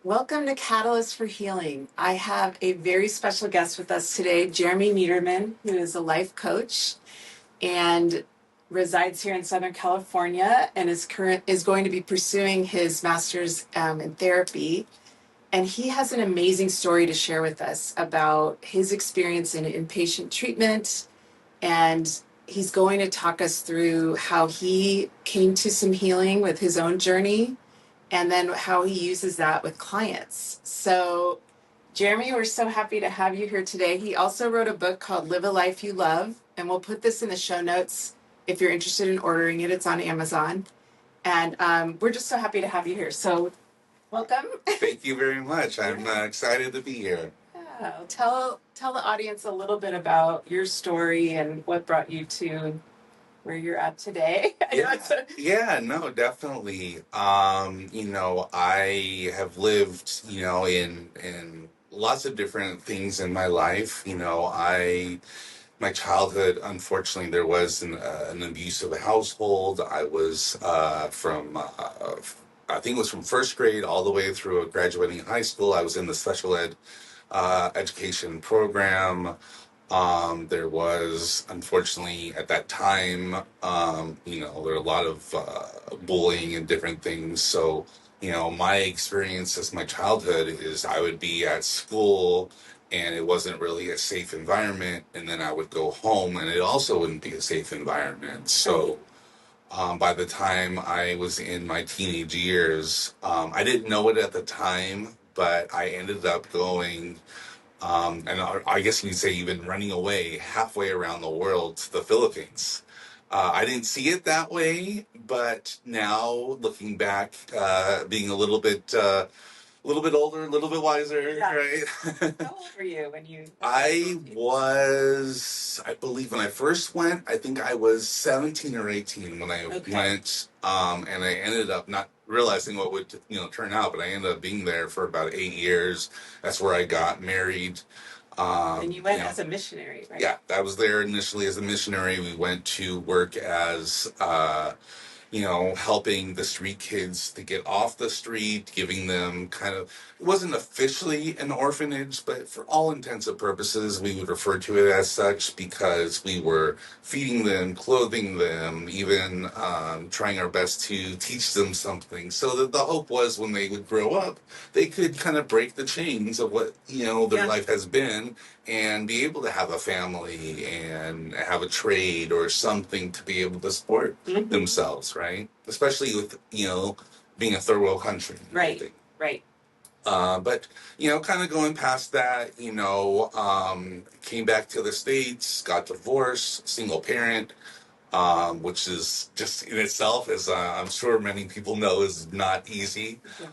Welcome to Catalyst for Healing. I have a very special guest with us today, Jeremy Meaderman, who is a life coach and resides here in Southern California and is going to be pursuing his master's in therapy. And he has an amazing story to share with us about his experience in inpatient treatment. And he's going to talk us through how he came to some healing with his own journey and then how he uses that with clients. So, Jeremy, we're so happy to have you here today. He also wrote a book called Live a Life You Love, and we'll put this in the show notes if you're interested in ordering it. It's on Amazon. And we're just so happy to have you here. So, welcome. Thank you very much. I'm excited to be here. Yeah, tell the audience a little bit about your story and what brought you to where you're at today. No, definitely. I have lived, in lots of different things in my life. My childhood, unfortunately, there was an abusive household. I was I think it was from first grade all the way through graduating high school. I was in the special ed education program. There was, unfortunately, at that time, there were a lot of bullying and different things. So, my experience as my childhood is I would be at school and it wasn't really a safe environment. And then I would go home and it also wouldn't be a safe environment. So, by the time I was in my teenage years, I didn't know it at the time, but I ended up going and I guess you'd say even running away halfway around the world to the Philippines. I didn't see it that way, but now looking back, being a little bit older, a little bit wiser, Yeah. right? How old were you when you? I believe when I first went, I think I was 17 or 18 when I went, and I ended up not realizing what would, turn out, but I ended up being there for about 8 years. That's where I got married. And you went as a missionary, right? Yeah, I was there initially as a missionary. We went to work as, helping the street kids to get off the street, giving them it wasn't officially an orphanage, but for all intents and purposes, we would refer to it as such because we were feeding them, clothing them, even trying our best to teach them something. So that the hope was when they would grow up, they could kind of break the chains of what, their life has been and be able to have a family and have a trade or something to be able to support themselves, right? Especially with, being a third world country. Right, right. But, kind of going past that, came back to the States, got divorced, single parent, which is just in itself, as I'm sure many people know, is not easy. Yeah.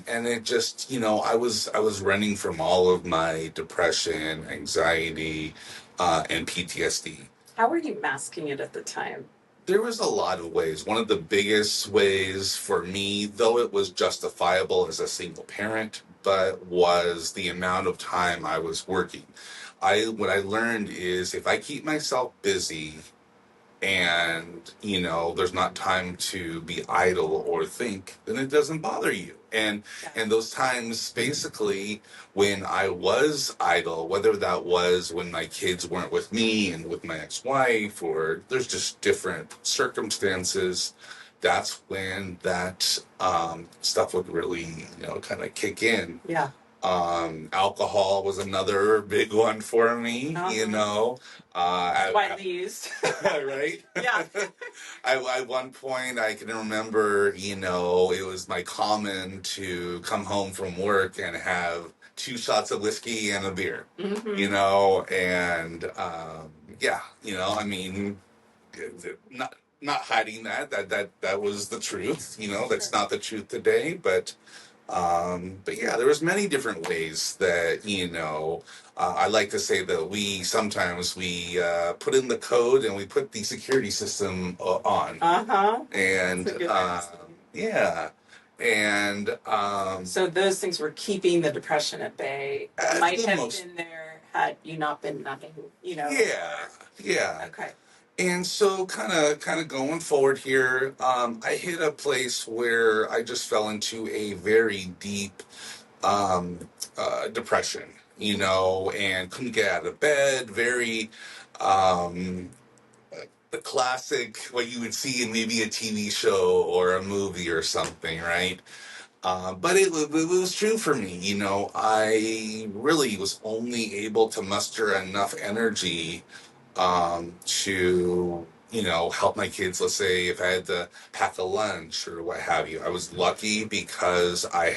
And it just, I was running from all of my depression, anxiety, and PTSD. How were you masking it at the time? There was a lot of ways. One of the biggest ways for me, though it was justifiable as a single parent, but was the amount of time I was working. What I learned is if I keep myself busy and, there's not time to be idle or think, then it doesn't bother you. And those times, basically, when I was idle, whether that was when my kids weren't with me and with my ex-wife, or there's just different circumstances, that's when that stuff would really, kind of kick in. Yeah. Alcohol was another big one for me, widely used. Right? Yeah. At one point, I can remember, it was my common to come home from work and have 2 shots of whiskey and a beer, and not hiding that was the truth, that's not the truth today, but yeah, there was many different ways that, I like to say that we sometimes put in the code and we put the security system on. And, yeah. And, so those things were keeping the depression at bay. Might have been there had you not been numbing, Yeah. Okay. And so kind of going forward here, I hit a place where I just fell into a very deep um, depression, and couldn't get out of bed. Very um, the classic what you would see in maybe a TV show or a movie or something, right? But it was true for me. I really was only able to muster enough energy to help my kids. Let's say if I had to pack a lunch or what have you. I was lucky because I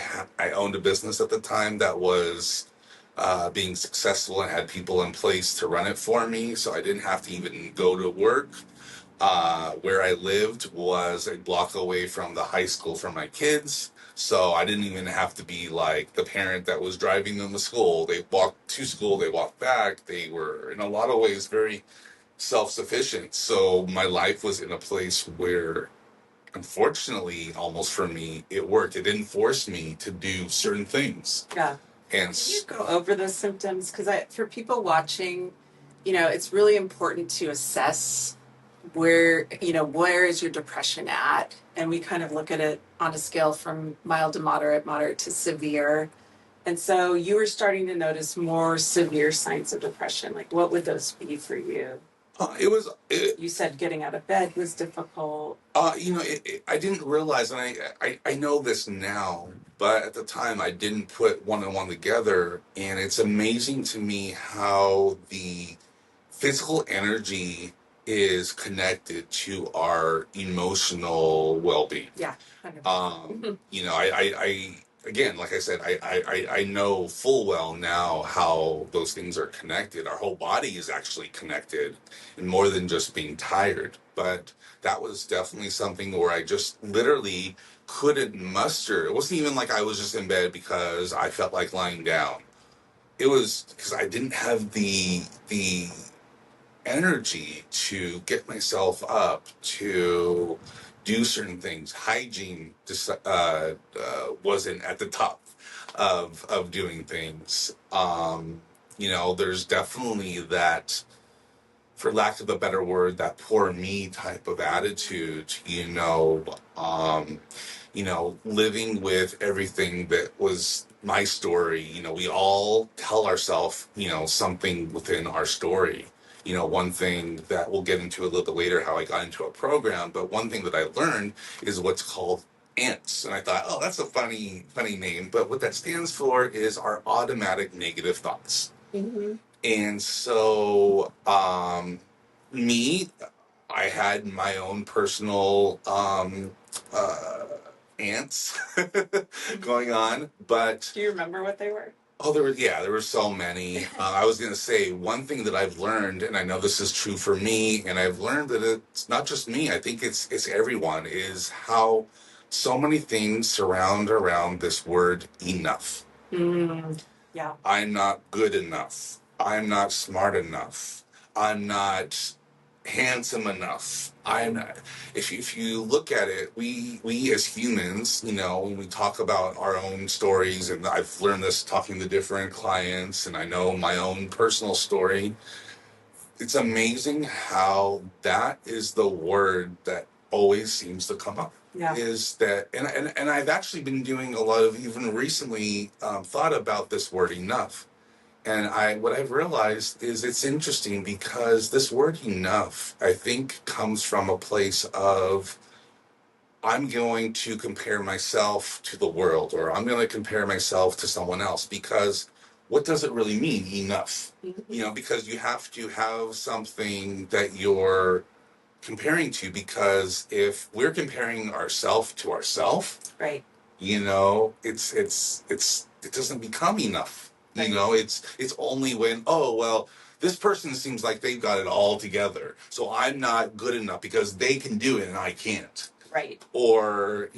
owned a business at the time that was being successful and had people in place to run it for me, so I didn't have to even go to work. Where I lived was a block away from the high school for my kids. So I didn't even have to be like the parent that was driving them to school. They walked to school, they walked back. They were, in a lot of ways, very self-sufficient. So my life was in a place where, unfortunately, almost for me, it worked. It didn't force me to do certain things. Yeah. And Can you go over those symptoms? Because for people watching, it's really important to assess where is your depression at? And we kind of look at it on a scale from mild to moderate to severe. And so you were starting to notice more severe signs of depression. Like, what would those be for you? You said getting out of bed was difficult. I didn't realize, and I know this now, but at the time I didn't put one and one together. And it's amazing to me how the physical energy is connected to our emotional well-being. Yeah. 100%. I again, like I said, I know full well now how those things are connected. Our whole body is actually connected, and more than just being tired. But that was definitely something where I just literally couldn't muster. It wasn't even like I was just in bed because I felt like lying down. It was because I didn't have the energy to get myself up to do certain things. Hygiene just wasn't at the top of doing things. There's definitely that, for lack of a better word, that poor me type of attitude. Living with everything that was my story. We all tell ourselves, something within our story. One thing that we'll get into a little bit later, how I got into a program, but one thing that I learned is what's called ANTS. And I thought, oh, that's a funny name. But what that stands for is our automatic negative thoughts. Mm-hmm. And so, me, I had my own personal ants going on, but do you remember what they were? Oh, there were so many. I was going to say one thing that I've learned, and I know this is true for me, and I've learned that it's not just me. I think it's everyone. Is how so many things surround around this word enough. Yeah. I'm not good enough. I'm not smart enough. I'm not handsome enough. I'm not. If you look at it, we as humans, when we talk about our own stories, and I've learned this talking to different clients, and I know my own personal story. It's amazing how that is the word that always seems to come up. Yeah. Is that, and I've actually been doing a lot of, even recently, thought about this word enough. And what I've realized is it's interesting because this word enough, I think, comes from a place of, I'm going to compare myself to the world, or I'm going to compare myself to someone else, because what does it really mean, enough? Mm-hmm. Because you have to have something that you're comparing to, because if we're comparing ourselves to ourselves, right, it doesn't become enough. Right. It's only when, oh, well, this person seems like they've got it all together, so I'm not good enough because they can do it and I can't. Right. Or,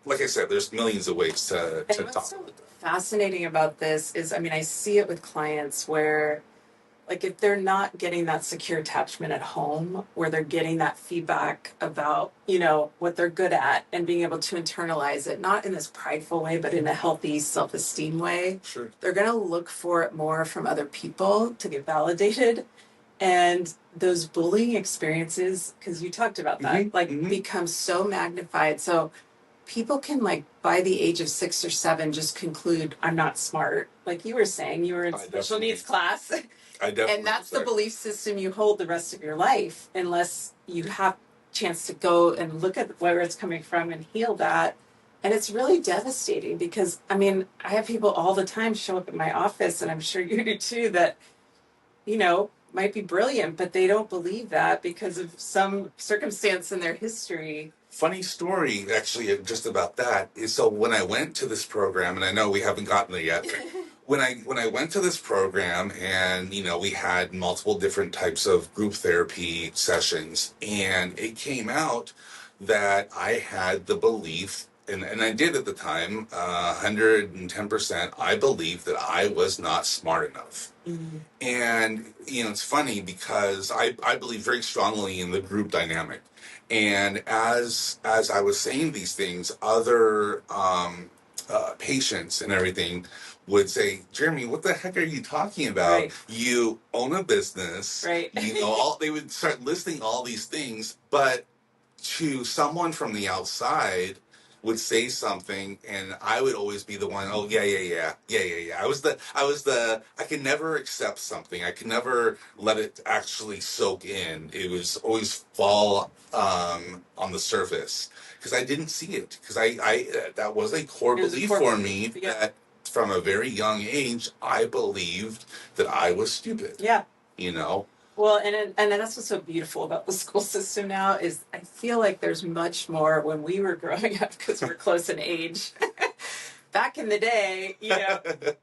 like I said, there's millions of ways to talk. What's so fascinating about this is, I see it with clients where, like, if they're not getting that secure attachment at home, where they're getting that feedback about, what they're good at, and being able to internalize it, not in this prideful way, but in a healthy self-esteem way. Sure. They're going to look for it more from other people to get validated. And those bullying experiences, because you talked about that, become so magnified. So people can, like, by the age of 6 or 7, just conclude, I'm not smart. Like you were saying, you were in special needs class. And that's the belief system you hold the rest of your life, unless you have a chance to go and look at where it's coming from and heal that. And it's really devastating because, I mean, I have people all the time show up at my office, and I'm sure you do too, that, might be brilliant, but they don't believe that because of some circumstance in their history. Funny story, actually, just about that is, so when I went to this program, and I know we haven't gotten there yet, but when I went to this program, and we had multiple different types of group therapy sessions, and it came out that I had the belief, and I did at the time, 110%, I believed that I was not smart enough. Mm-hmm. And it's funny because I believe very strongly in the group dynamic. And as I was saying these things, other patients and everything would say, Jeremy, what the heck are you talking about? Right. You own a business. Right. They would start listing all these things, but to someone from the outside would say something, and I would always be the one, oh yeah. I could never accept something. I could never let it actually soak in. It was always fall on the surface because I didn't see it, because I that was a core belief for me, that from a very young age I believed that I was stupid. Yeah. Well, and that's what's so beautiful about the school system now is I feel like there's much more. When we were growing up, because we're close in age, back in the day,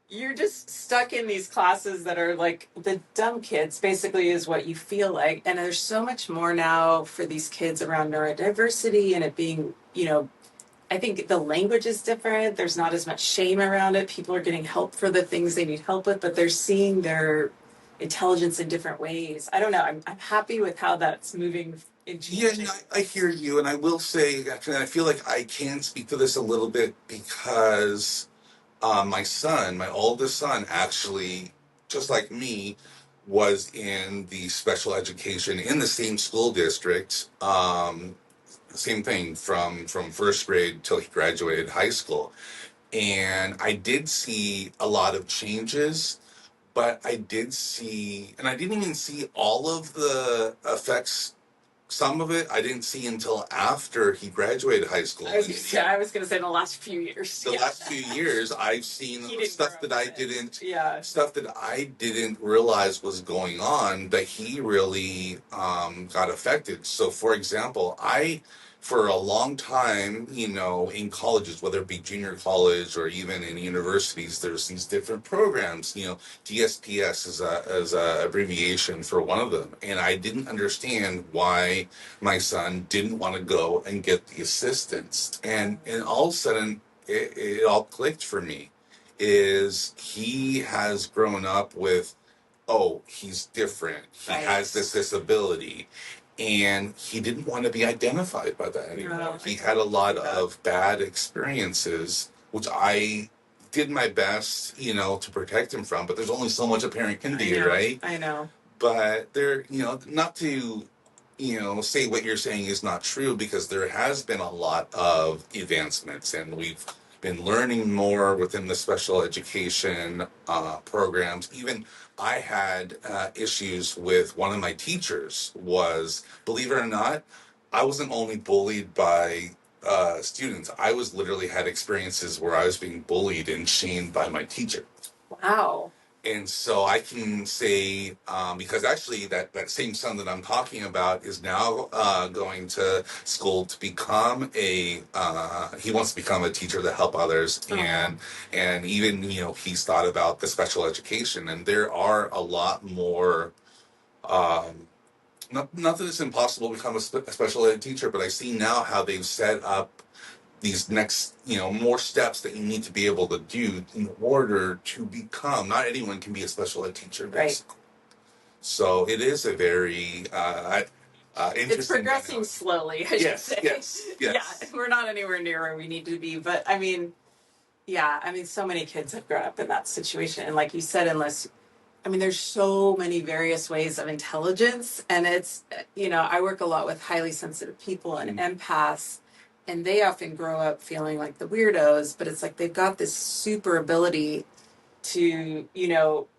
you're just stuck in these classes that are like the dumb kids, basically, is what you feel like. And there's so much more now for these kids around neurodiversity, and it being, I think the language is different. There's not as much shame around it. People are getting help for the things they need help with, but they're seeing their intelligence in different ways. I don't know. I'm happy with how that's moving and changing. Yeah, no, I hear you, and I will say, actually, I feel like I can speak to this a little bit because my oldest son, actually, just like me, was in the special education in the same school district. Same thing from first grade till he graduated high school, and I did see a lot of changes, but I did see, and I didn't even see all of the effects. Some of it I didn't see until after he graduated high school. I was going to say in the last few years. The last few years, I've seen stuff that I didn't realize was going on, that he really got affected. So, for example, for a long time, in colleges, whether it be junior college or even in universities, there's these different programs. DSPS is a abbreviation for one of them, and I didn't understand why my son didn't want to go and get the assistance, and all of a sudden it all clicked for me. Is he has grown up with, oh, he's different, he has this disability, and he didn't want to be identified by that anymore. No, he had a lot of bad experiences, which I did my best, to protect him from, but there's only so much a parent can do, right? I know. But there, not to, say what you're saying is not true, because there has been a lot of advancements, and we've been learning more within the special education programs. Even I had issues with one of my teachers. Believe it or not, I wasn't only bullied by students. I was literally had experiences where I was being bullied and shamed by my teacher. Wow. And so I can say, because actually that same son that I'm talking about is now going to school to become he wants to become a teacher to help others. And even, he's thought about the special education, and there are a lot more, not that it's impossible to become a special ed teacher, but I see now how they've set up these next, more steps that you need to be able to do in order to become. Not anyone can be a special ed teacher, basically. Right. So it is a very interesting. It's progressing slowly, I should say. Yes. Yeah, we're not anywhere near where we need to be, but I mean, so many kids have grown up in that situation, and like you said, unless I mean, there's so many various ways of intelligence, and it's, I work a lot with highly sensitive people and empaths, and they often grow up feeling like the weirdos, but it's like they've got this super ability to,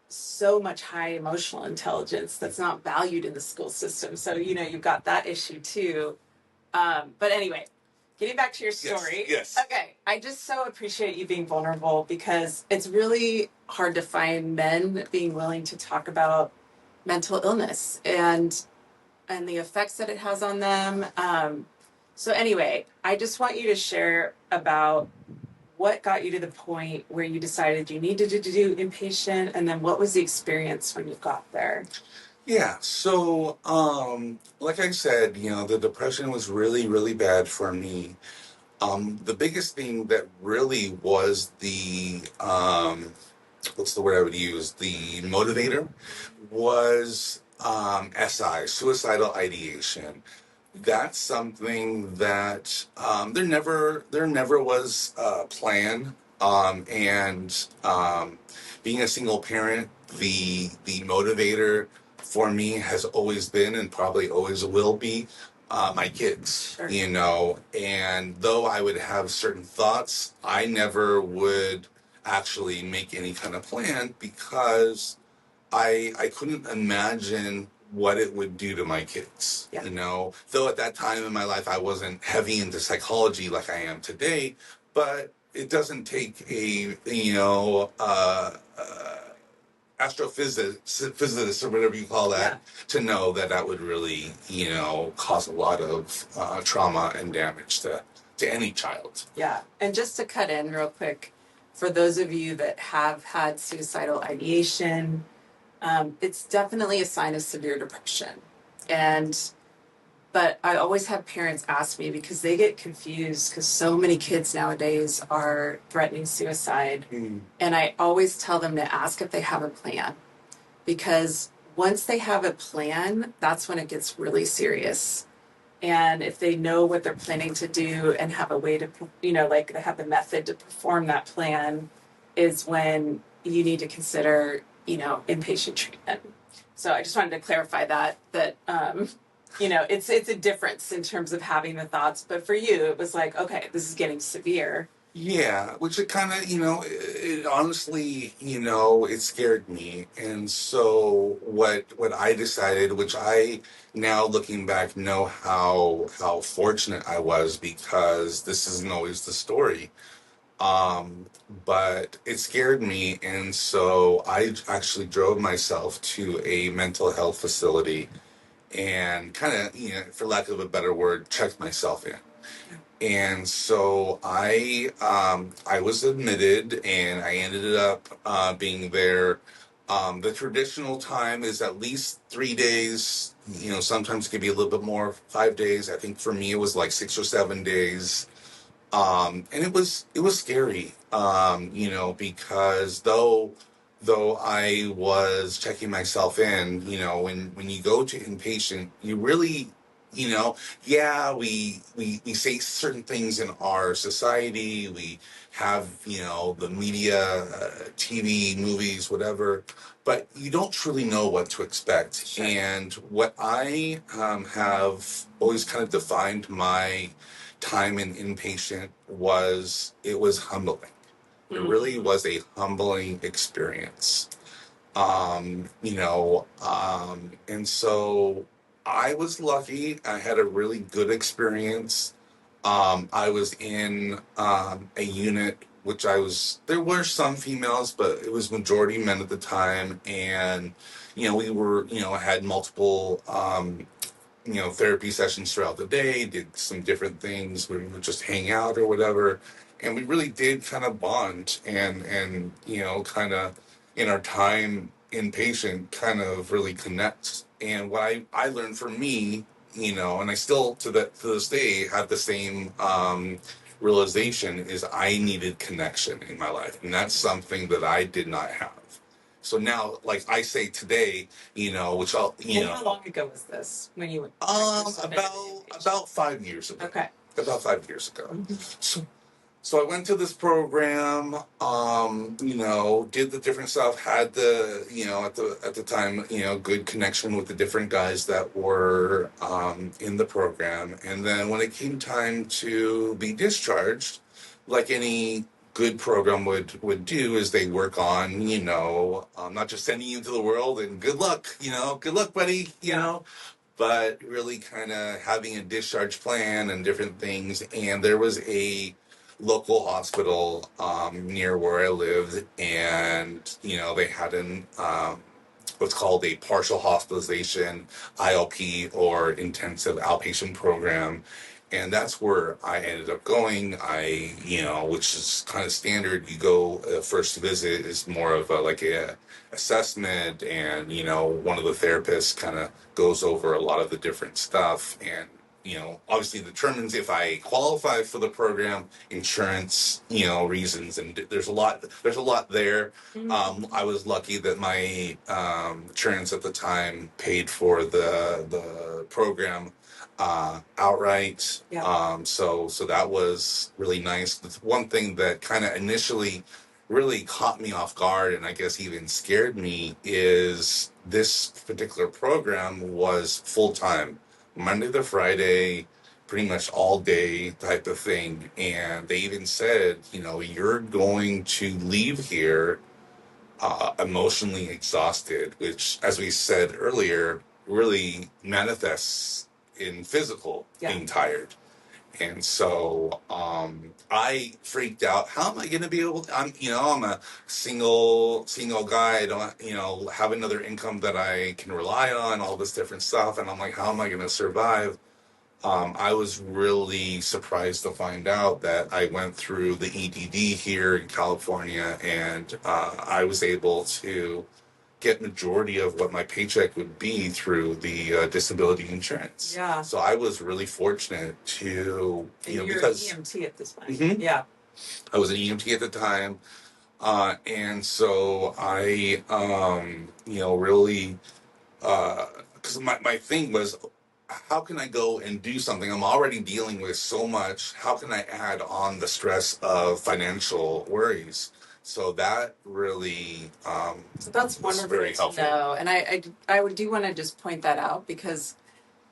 so much high emotional intelligence that's not valued in the school system. So, you've got that issue too. But anyway, getting back to your story. Yes. Okay. I just so appreciate you being vulnerable because it's really hard to find men being willing to talk about mental illness and the effects that it has on them. So anyway, I just want you to share about what got you to the point where you decided you needed to do inpatient, and then what was the experience when you got there? Yeah, so like I said, the depression was really, really bad for me. The biggest thing that really was the what's the word I would use? The motivator was SI, suicidal ideation. That's something that there never was a plan. And being a single parent, the motivator for me has always been and probably always will be my kids. Sure. And though I would have certain thoughts, I never would actually make any kind of plan because I couldn't imagine what it would do to my kids. Yeah. Though at that time in my life I wasn't heavy into psychology like I am today, but it doesn't take a astrophysicist or whatever you call that to know that that would really cause a lot of trauma and damage to any child. Yeah. And just to cut in real quick, for those of you that have had suicidal ideation, it's definitely a sign of severe depression. But I always have parents ask me because they get confused because so many kids nowadays are threatening suicide. And I always tell them to ask if they have a plan, because once they have a plan, that's when it gets really serious. And if they know what they're planning to do and have a way to, like they have the method to perform that plan, is when you need to consider, inpatient treatment. So I just wanted to clarify that it's a difference in terms of having the thoughts. But for you, it was like, okay, this is getting severe. Yeah, which it kind of, it honestly, it scared me. And so what I decided, which I now looking back know how fortunate I was, because this isn't always the story. But it scared me, and so I actually drove myself to a mental health facility and kind of, for lack of a better word, checked myself in. And so I was admitted, and I ended up being there. The traditional time is at least 3 days. Sometimes it could be a little bit more, 5 days. I think for me it was like 6 or 7 days. And it was scary, because though I was checking myself in, when you go to inpatient, you really, yeah, we say certain things in our society. We have, the media, TV, movies, whatever, but you don't truly know what to expect. Sure. And what I have always kind of defined my time in inpatient it was humbling. It really was a humbling experience. And so I was lucky. I had a really good experience. I was in a unit there were some females, but it was majority men at the time. And, we were, had multiple, therapy sessions throughout the day, did some different things. We would just hang out or whatever. And we really did kind of bond and kind of in our time inpatient kind of really connect. And what I learned for me, and I still to this day have the same realization, is I needed connection in my life. And that's something that I did not have. So now, like I say today, which I'll, And how long ago was this when you about 5 years ago. Okay. About 5 years ago. Mm-hmm. So I went to this program, did the different stuff, had the, at the time, good connection with the different guys that were in the program. And then when it came time to be discharged, like any good program would do, is they work on, not just sending you into the world and good luck, buddy, but really kind of having a discharge plan and different things. And there was a local hospital near where I lived, and they had an what's called a partial hospitalization ILP, or intensive outpatient program. And that's where I ended up going. Which is kind of standard. You go, first visit is more of like a assessment, and one of the therapists kind of goes over a lot of the different stuff, and obviously determines if I qualify for the program, insurance, reasons, and there's a lot there. I was lucky that my insurance at the time paid for the program outright. Yeah. So that was really nice. The one thing that kind of initially really caught me off guard, and I guess even scared me, is this particular program was full time, Monday to Friday, pretty much all day type of thing. And they even said, you're going to leave here emotionally exhausted, which, as we said earlier, really manifests in physical, being tired. And so I freaked out. How am I going to be able to, I'm a single guy. I don't, have another income that I can rely on, all this different stuff. And I'm like, how am I going to survive? I was really surprised to find out that I went through the EDD here in California, and I was able to get majority of what my paycheck would be through the disability insurance. Yeah. So I was really fortunate to, you're because an EMT at this point. Mhm. Yeah. I was an EMT at the time. And so I, really, because my thing was, how can I go and do something? I'm already dealing with so much. How can I add on the stress of financial worries? So that really So that's was wonderful very to helpful. know. And do want to just point that out, because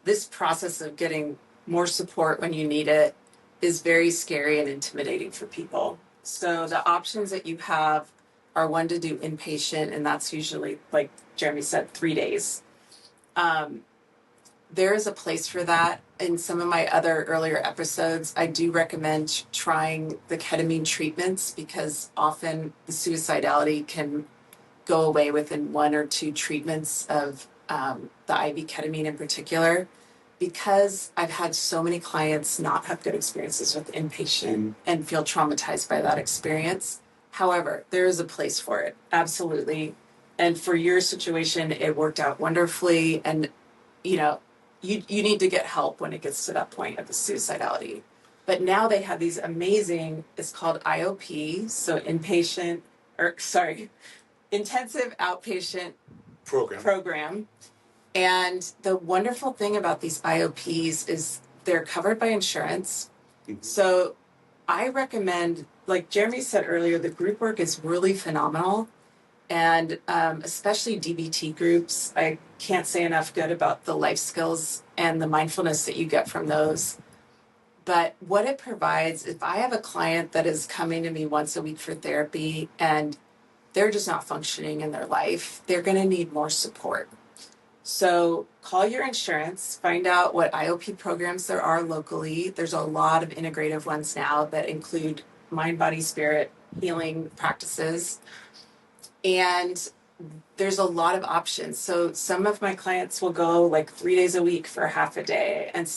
this process of getting more support when you need it is very scary and intimidating for people. So the options that you have are, one, to do inpatient, and that's usually, like Jeremy said, 3 days. There is a place for that. In some of my other earlier episodes, I do recommend trying the ketamine treatments, because often the suicidality can go away within 1 or 2 treatments of the IV ketamine in particular. Because I've had so many clients not have good experiences with inpatient and feel traumatized by that experience. However, there is a place for it, absolutely. And for your situation, it worked out wonderfully. And you need to get help when it gets to that point of the suicidality. But now they have these amazing, it's called IOP, so intensive outpatient program. And the wonderful thing about these IOPs is they're covered by insurance. Mm-hmm. So I recommend, like Jeremy said earlier, the group work is really phenomenal. And especially DBT groups, I can't say enough good about the life skills and the mindfulness that you get from those. But what it provides, if I have a client that is coming to me once a week for therapy and they're just not functioning in their life, they're going to need more support. So call your insurance, find out what IOP programs there are locally. There's a lot of integrative ones now that include mind, body, spirit healing practices. And there's a lot of options. So some of my clients will go like 3 days a week for half a day. And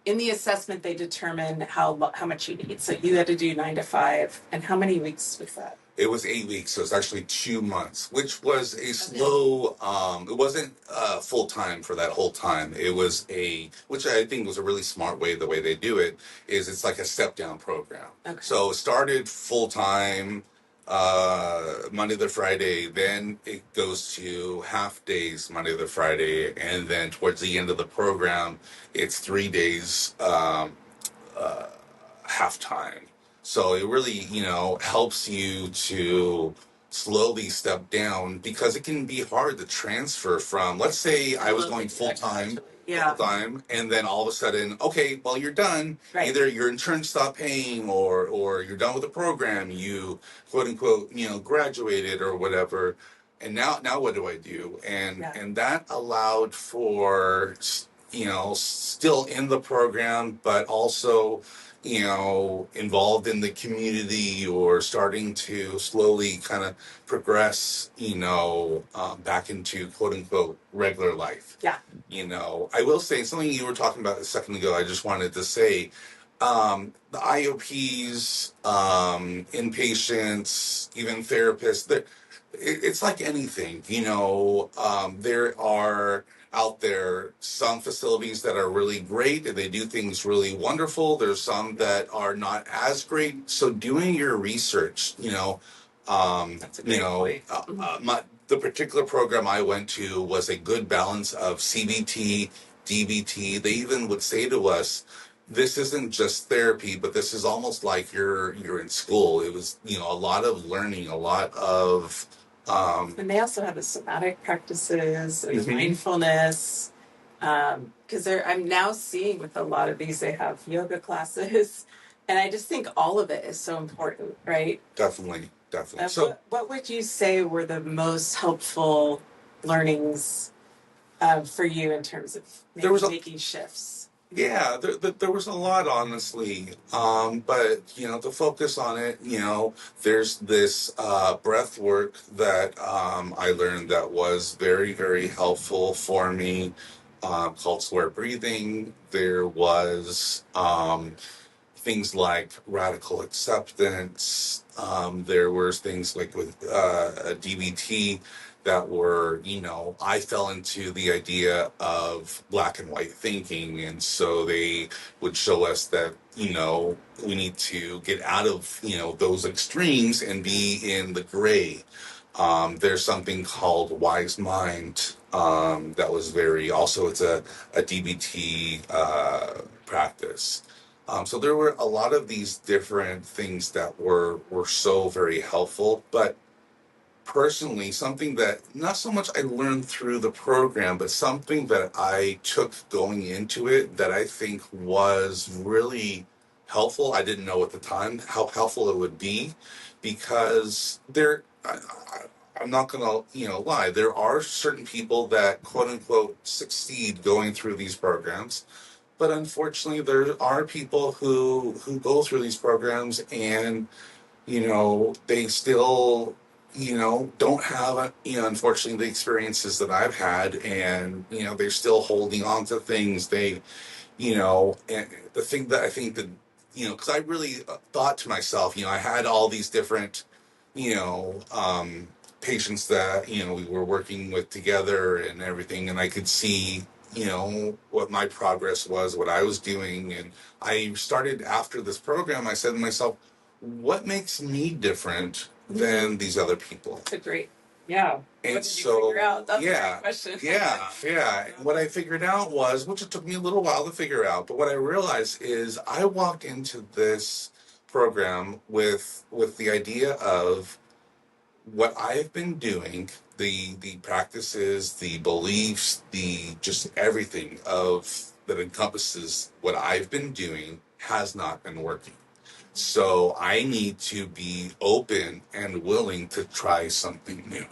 in the assessment, they determine how much you need. So you had to do 9 to 5. And how many weeks was that? It was 8 weeks, so it's actually 2 months, which was a slow, it wasn't full time for that whole time. It was which I think was a really smart way, the way they do it, is it's like a step down program. Okay. So it started full time, Monday to Friday, then it goes to half days, Monday to Friday, and then towards the end of the program, it's 3 days, half time. So it really, helps you to slowly step down because it can be hard to transfer from, let's say I was going full time, Yeah. and then all of a sudden, okay, well, you're done. Right. Either your insurance stopped paying or you're done with the program, you quote unquote, graduated or whatever. And now what do I do? And that allowed for, still in the program, but also, involved in the community or starting to slowly kind of progress, back into quote unquote regular life. Yeah. I will say something you were talking about a second ago. I just wanted to say, the IOPs, inpatients, even therapists, it's like anything, there are out there some facilities that are really great and they do things really wonderful. There's some that are not as great. So doing your research, That's a great point. The particular program I went to was a good balance of CBT, DBT. They even would say to us, this isn't just therapy, but this is almost like you're in school. It was, a lot of learning, a lot of and they also have the somatic practices and the mindfulness. Because I'm now seeing with a lot of these, they have yoga classes, and I just think all of it is so important, right? Definitely. So, what would you say were the most helpful learnings for you in terms of making shifts? Yeah, there was a lot, honestly. But, to focus on it, there's this breath work that I learned that was very, very helpful for me, called square breathing. There was things like radical acceptance. There were things like with DBT that were, I fell into the idea of black and white thinking. And so they would show us that, we need to get out of, those extremes and be in the gray. There's something called Wise Mind that was it's a DBT practice. So there were a lot of these different things that were so very helpful. But personally, something that not so much I learned through the program, but something that I took going into it that I think was really helpful. I didn't know at the time how helpful it would be, because I'm not gonna lie. There are certain people that quote unquote succeed going through these programs. But unfortunately, there are people who go through these programs and, they still, don't have, unfortunately, the experiences that I've had. And, they're still holding on to things. And the thing that I think that, because I really thought to myself, I had all these different, you know, patients that, we were working with together and everything. And I could see, what my progress was, what I was doing. And I started after this program, I said to myself, what makes me different than these other people? That's a great, yeah. And what did you figure out? That's a yeah, great question. yeah. And what I figured out was, which it took me a little while to figure out, but what I realized is I walked into this program with the idea of what I've been doing, the practices, the beliefs, the just everything of that encompasses what I've been doing has not been working. So I need to be open and willing to try something new.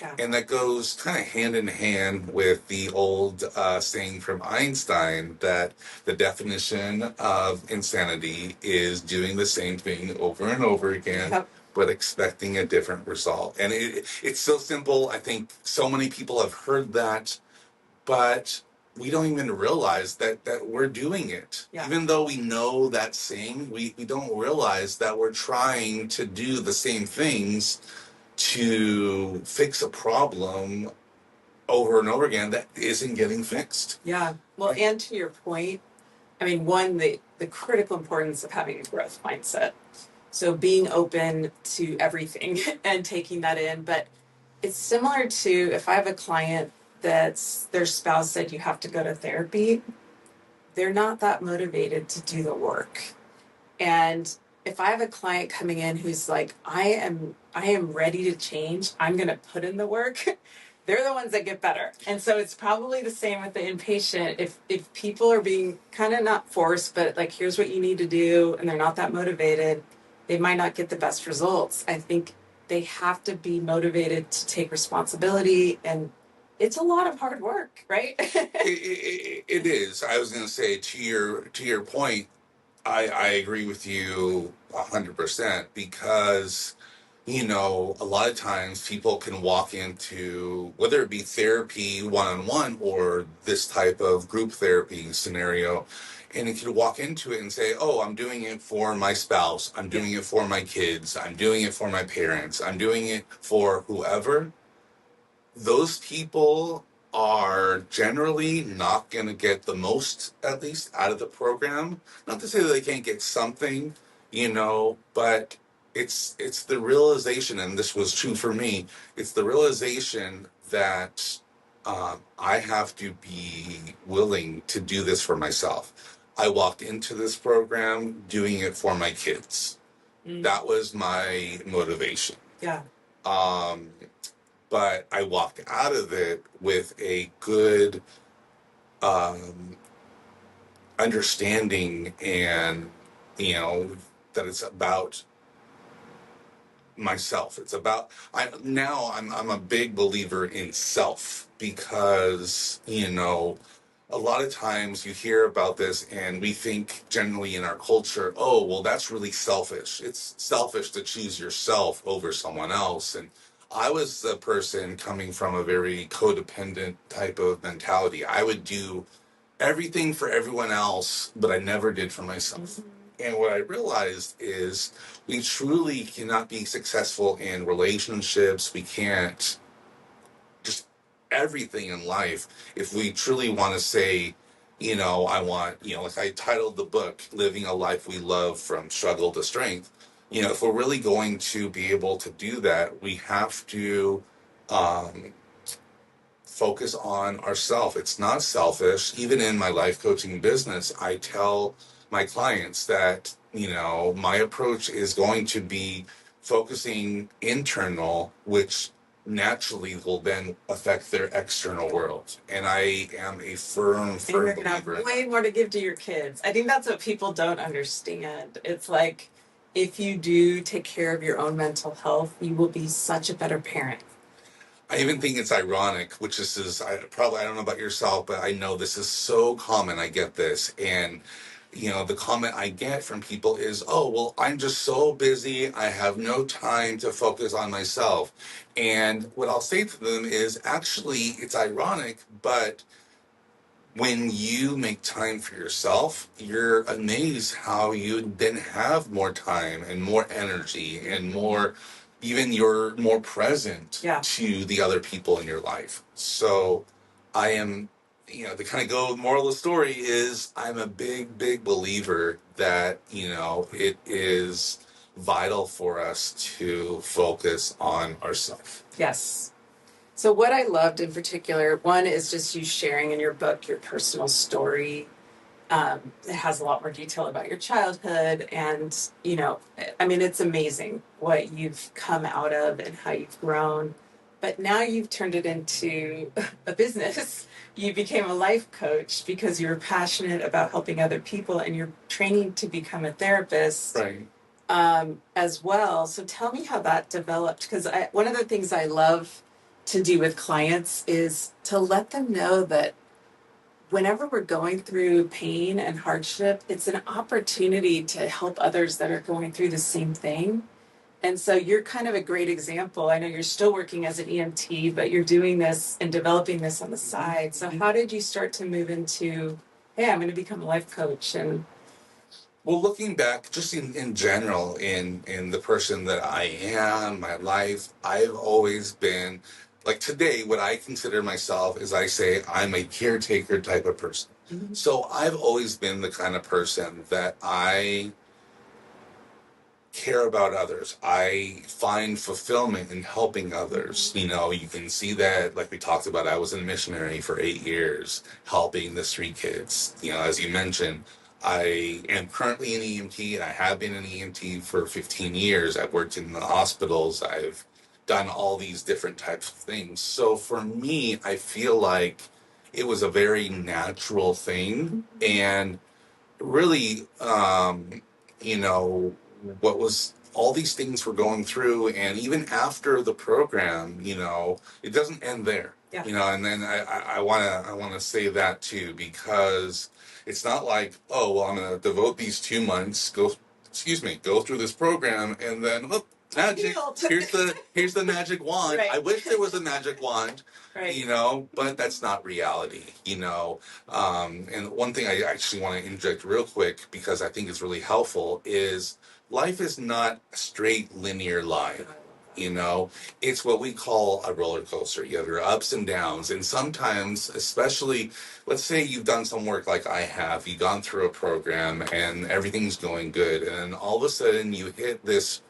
Yeah. And that goes kind of hand in hand with the old saying from Einstein that the definition of insanity is doing the same thing over and over again, Yep. but expecting a different result. And it's so simple. I think so many people have heard that, but we don't even realize that we're doing it. Yeah. Even though we know that saying, we don't realize that we're trying to do the same things to fix a problem over and over again that isn't getting fixed. Yeah. Well, and to your point, I mean, one, the critical importance of having a growth mindset. So being open to everything and taking that in. But it's similar to if I have a client that's their spouse said you have to go to therapy, they're not that motivated to do the work. And if I have a client coming in who's like, I am ready to change, I'm going to put in the work, they're the ones that get better. And so it's probably the same with the inpatient. If people are being kind of not forced, but like, here's what you need to do, and they're not that motivated, they might not get the best results. I think they have to be motivated to take responsibility, and it's a lot of hard work, right? It is. I was going to say, to your point, I agree with you 100%, because a lot of times people can walk into, whether it be therapy one-on-one or this type of group therapy scenario, and it can walk into it and say, oh, I'm doing it for my spouse, I'm doing it for my kids, I'm doing it for my parents, I'm doing it for whoever. Those people are generally not going to get the most, at least, out of the program. Not to say that they can't get something, but it's the realization, and this was true for me. It's the realization that I have to be willing to do this for myself. I walked into this program doing it for my kids. That was my motivation. Yeah. But I walked out of it with a good understanding, and that it's about myself. It's about I'm a big believer in self, because a lot of times you hear about this and we think generally in our culture, oh, well, that's really selfish. It's selfish to choose yourself over someone else. And I was the person coming from a very codependent type of mentality. I would do everything for everyone else, but I never did for myself. And what I realized is we truly cannot be successful in relationships. We can't just everything in life if we truly want to say, I want, like I titled the book, Living a Life We Love from Struggle to Strength. If we're really going to be able to do that, we have to focus on ourselves. It's not selfish. Even in my life coaching business, I tell my clients that, my approach is going to be focusing internal, which naturally will then affect their external world. And I am a firm You're gonna believer. have way more to give to your kids. I think that's what people don't understand. It's like, if you do take care of your own mental health, you will be such a better parent. I even think it's ironic, which this is, I don't know about yourself, but I know this is so common. I get this. And, the comment I get from people is, oh, well, I'm just so busy. I have no time to focus on myself. And what I'll say to them is, actually, it's ironic, but when you make time for yourself, you're amazed how you then have more time and more energy and more, even you're more present to the other people in your life. So I am, to kind of go, moral of the story is I'm a big, big believer that, it is vital for us to focus on ourselves. Yes. So what I loved in particular, one is just you sharing in your book your personal story. It has a lot more detail about your childhood, and it's amazing what you've come out of and how you've grown. But now you've turned it into a business. You became a life coach because you're passionate about helping other people, and you're training to become a therapist. Right. As well. So tell me how that developed, because one of the things I love to do with clients is to let them know that whenever we're going through pain and hardship, it's an opportunity to help others that are going through the same thing. And so you're kind of a great example. I know you're still working as an EMT, but you're doing this and developing this on the side. So how did you start to move into, hey, I'm going to become a life coach? And well, looking back, just in general, in the person that I am, my life, I've always been, like today, what I consider myself is, I say I'm a caretaker type of person. Mm-hmm. So I've always been the kind of person that I care about others. I find fulfillment in helping others. You can see that, like we talked about, I was a missionary for 8 years, helping the street kids. As you mentioned, I am currently an EMT, and I have been an EMT for 15 years. I've worked in the hospitals. I've done all these different types of things. So for me, I feel like it was a very natural thing. And really, you know, what was all these things we're going through, and even after the program, it doesn't end there. Yeah. And then I wanna say that too, because it's not like, oh well, I'm gonna devote these 2 months, go through this program, and then look, magic. Here's the magic wand. Right. I wish there was a magic wand. Right. But that's not reality. And one thing I actually want to interject real quick, because I think it's really helpful, is life is not a straight linear line. It's what we call a roller coaster. You have your ups and downs, and sometimes, especially, let's say you've done some work like I have, you've gone through a program and everything's going good, and all of a sudden you hit this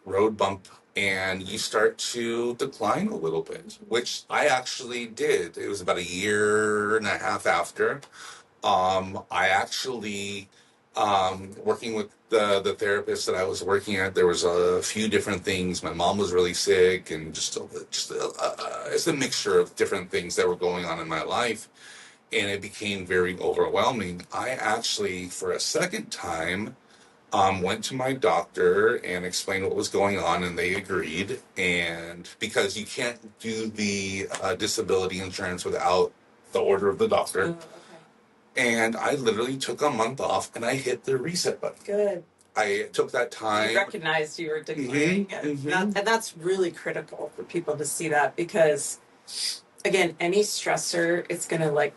road bump and you start to decline a little bit, which I actually did. It was about a year and a half after. I actually, working with the therapist that I was working at, there was a few different things. My mom was really sick, and it's a mixture of different things that were going on in my life, and it became very overwhelming. I actually, for a second time, went to my doctor and explained what was going on, and they agreed. And because you can't do the disability insurance without the order of the doctor, Okay. and I literally took a month off and I hit the reset button. Good. I took that time. You recognized you were declining it. And that's really critical for people to see that, because, again, any stressor, it's going to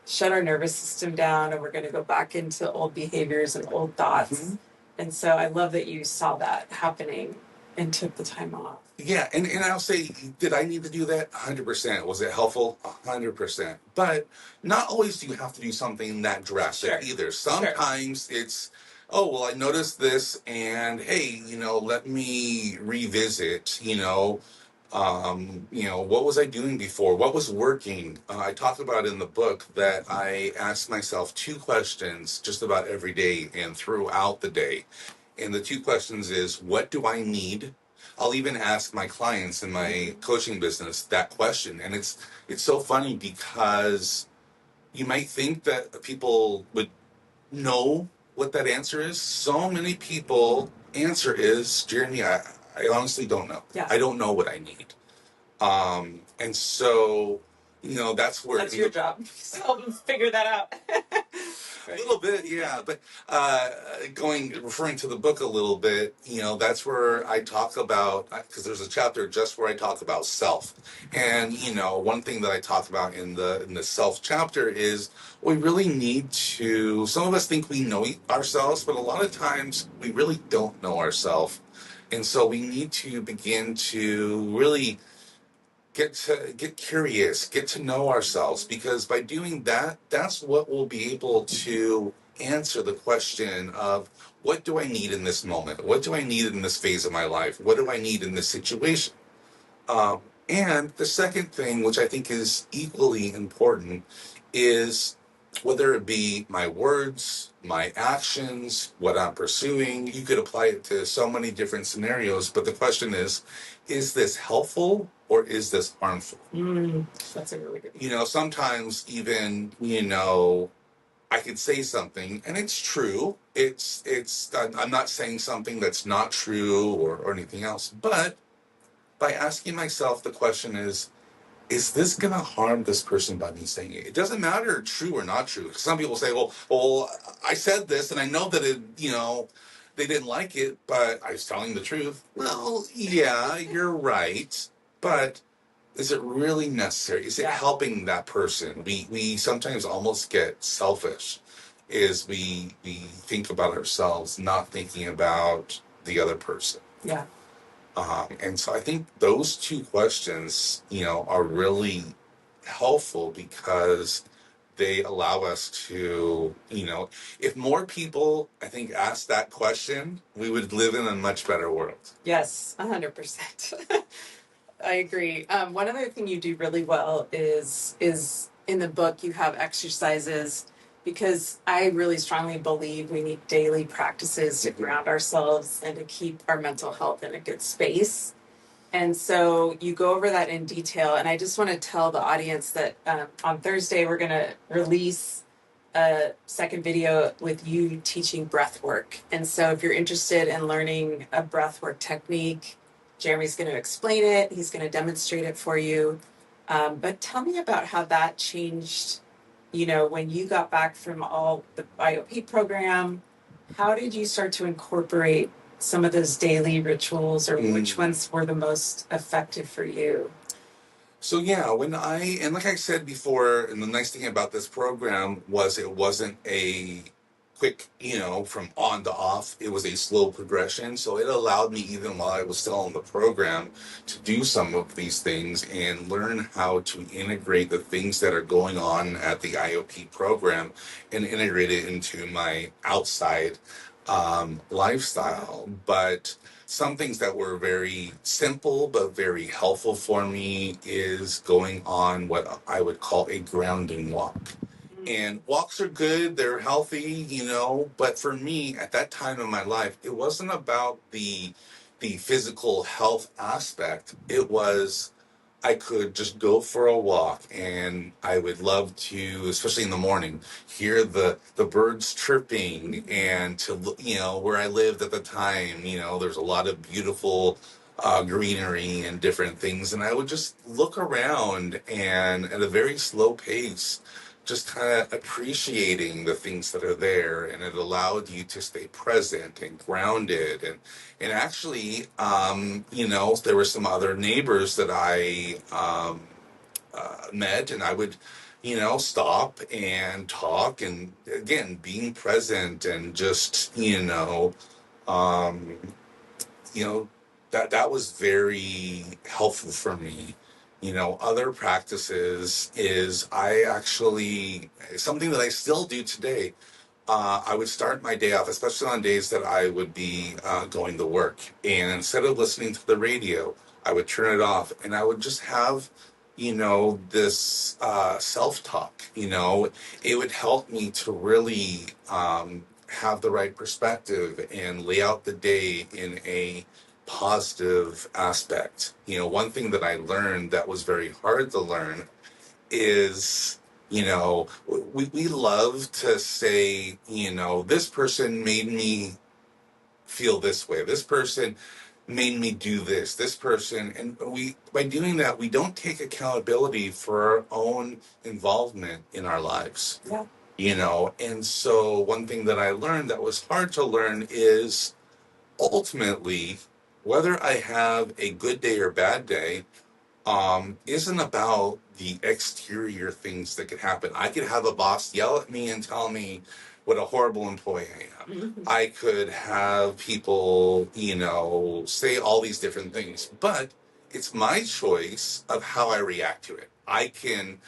shut our nervous system down, and we're going to go back into old behaviors and old thoughts. And so I love that you saw that happening and took the time off. Yeah, and I'll say, did I need to do that? 100%. Was it helpful? 100%. But not always do you have to do something that drastic either. Sometimes it's, oh, well, I noticed this, and hey, let me revisit, what was I doing before? What was working? I talk about in the book that I ask myself 2 questions just about every day and throughout the day. And the 2 questions is, what do I need? I'll even ask my clients in my coaching business that question. And it's so funny, because you might think that people would know what that answer is. So many people answer is, Jeremy, I honestly don't know. Yeah. I don't know what I need. And so, that's where... That's your job. So help them figure that out. A little bit, yeah. But referring to the book a little bit, that's where I talk about, because there's a chapter just where I talk about self. And, one thing that I talk about in the self chapter is we really need to, some of us think we know ourselves, but a lot of times we really don't know ourselves. And so we need to begin to really get curious, get to know ourselves, because by doing that, that's what will be able to answer the question of, what do I need in this moment? What do I need in this phase of my life? What do I need in this situation? And the second thing, which I think is equally important, is whether it be my words, my actions, what I'm pursuing. You could apply it to so many different scenarios, but the question is this helpful or is this harmful? That's a really good Sometimes even, I could say something and it's true. I'm not saying something that's not true or anything else, but by asking myself the question is this going to harm this person by me saying it? It doesn't matter true or not true. Some people say, well, I said this and I know that they didn't like it, but I was telling the truth. Well, yeah, you're right. But is it really necessary? Is it helping that person? We sometimes almost get selfish, is we think about ourselves, not thinking about the other person. Yeah. And so I think those 2 questions, are really helpful, because they allow us to, if more people, I think, asked that question, we would live in a much better world. Yes, 100%. I agree. One other thing you do really well is in the book, you have exercises because I really strongly believe we need daily practices to ground ourselves and to keep our mental health in a good space. And so you go over that in detail. And I just want to tell the audience that on Thursday, we're going to release a second video with you teaching breath work. And so if you're interested in learning a breath work technique, Jeremy's going to explain it. He's going to demonstrate it for you. But tell me about how that changed, when you got back from all the IOP program. How did you start to incorporate some of those daily rituals, or which ones were the most effective for you? So yeah, and like I said before, and the nice thing about this program was it wasn't a quick, from on to off. It was a slow progression. So it allowed me, even while I was still in the program, to do some of these things and learn how to integrate the things that are going on at the IOP program and integrate it into my outside lifestyle. But some things that were very simple but very helpful for me is going on what I would call a grounding walk. And walks are good, they're healthy, but for me at that time in my life, it wasn't about the physical health aspect. It was I could just go for a walk, and I would love to, especially in the morning, hear the birds chirping, and to, where I lived at the time, there's a lot of beautiful greenery and different things, and I would just look around and at a very slow pace, just kind of appreciating the things that are there, and it allowed you to stay present and grounded. And actually, there were some other neighbors that I met, and I would, stop and talk, and again, being present and just, um, that was very helpful for me. Other practices is I actually, something that I still do today. I would start my day off, especially on days that I would be going to work. And instead of listening to the radio, I would turn it off, and I would just have, this self-talk. It would help me to really have the right perspective and lay out the day in a positive aspect. One thing that I learned that was very hard to learn is, we love to say, this person made me feel this way. This person made me do this person. And by doing that, we don't take accountability for our own involvement in our lives. Yeah. And so one thing that I learned that was hard to learn is ultimately, whether I have a good day or bad day, isn't about the exterior things that could happen. I could have a boss yell at me and tell me what a horrible employee I am. Mm-hmm. I could have people, say all these different things, but it's my choice of how I react to it. I can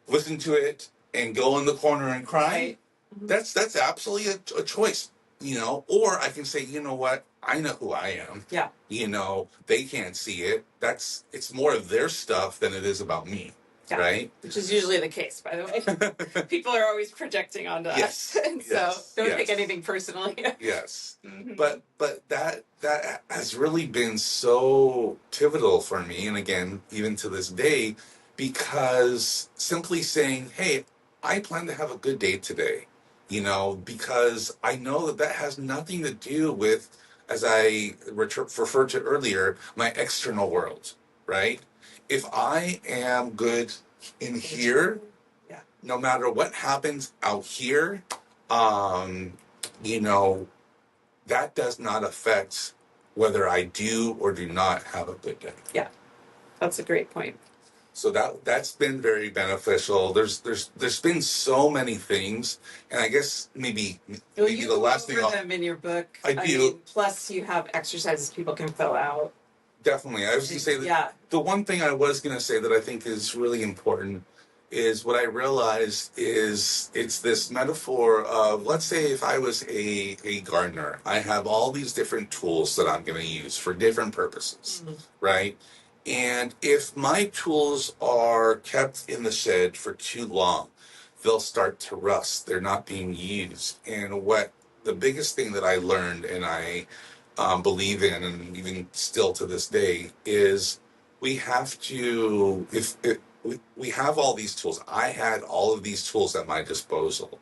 listen to it and go in the corner and cry. Right. Mm-hmm. That's absolutely a choice, or I can say, you know what? I know who I am. Yeah. They can't see it. It's more of their stuff than it is about me. Yeah. Right? Which is usually the case, by the way. People are always projecting onto us. And so don't take anything personally. Yes. Mm-hmm. But that has really been so pivotal for me, and again, even to this day, because simply saying, hey, I plan to have a good day today, because I know that has nothing to do with, as I referred to earlier, my external world, right? If I am good in here, no matter what happens out here, that does not affect whether I do or do not have a good day. Yeah, that's a great point. So that's been very beneficial. There's been so many things, and I guess maybe the last thing. You go over them in your book. I do. Plus, you have exercises people can fill out. Definitely, I was going to say that. The one thing I was going to say that I think is really important is what I realized is it's this metaphor of, let's say if I was a gardener, I have all these different tools that I'm going to use for different purposes, right? And if my tools are kept in the shed for too long, they'll start to rust. They're not being used. And what the biggest thing that I learned, and I believe in, and even still to this day, is we have to, if we have all these tools. I had all of these tools at my disposal.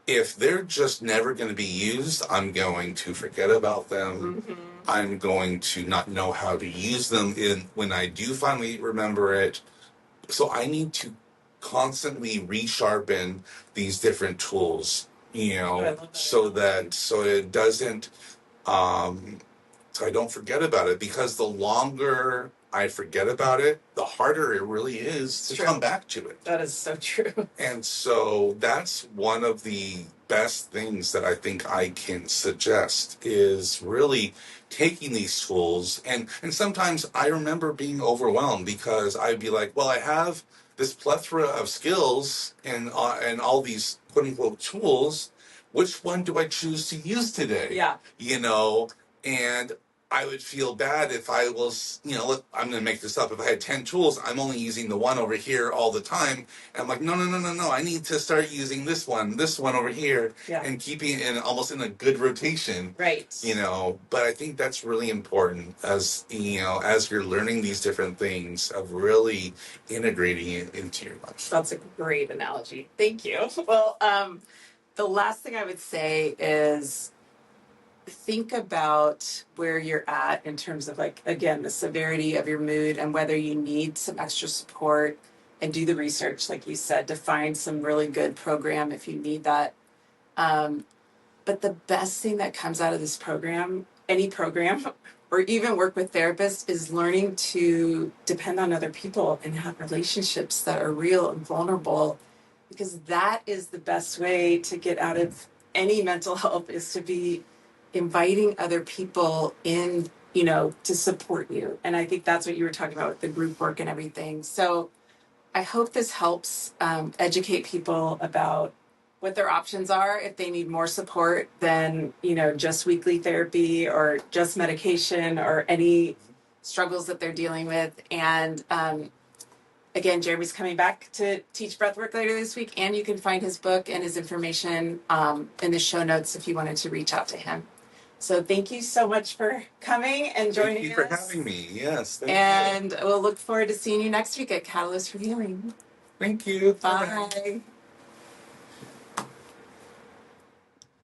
If they're just never going to be used, I'm going to forget about them. Mm-hmm. I'm going to not know how to use them in when I do finally remember it. So I need to constantly resharpen these different tools, so it doesn't so I don't forget about it, because the longer I forget about it, the harder it really is to come back to it. That is so true. And so that's one of the best things that I think I can suggest, is really taking these tools. And sometimes I remember being overwhelmed, because I'd be like, well, I have this plethora of skills and all these quote unquote tools. Which one do I choose to use today? Yeah. And I would feel bad if I was, I'm going to make this up. If I had 10 tools, I'm only using the one over here all the time. And I'm like, no. I need to start using this one over here, and keeping it almost in a good rotation. Right. But I think that's really important, as you're learning these different things, of really integrating it into your life. That's a great analogy. Thank you. Well, the last thing I would say is, think about where you're at in terms of, like, again, the severity of your mood and whether you need some extra support, and do the research, like you said, to find some really good program if you need that. But the best thing that comes out of this program, any program, or even work with therapists, is learning to depend on other people and have relationships that are real and vulnerable, because that is the best way to get out of any mental health, is to be inviting other people in, to support you. And I think that's what you were talking about with the group work and everything. So I hope this helps educate people about what their options are if they need more support than, just weekly therapy or just medication or any struggles that they're dealing with. And again, Jeremy's coming back to teach breathwork later this week, and you can find his book and his information in the show notes if you wanted to reach out to him. So thank you so much for coming and joining us. Thank you for having me. Yes. Thank you. And we'll look forward to seeing you next week at Catalyst for Healing. Thank you. Bye.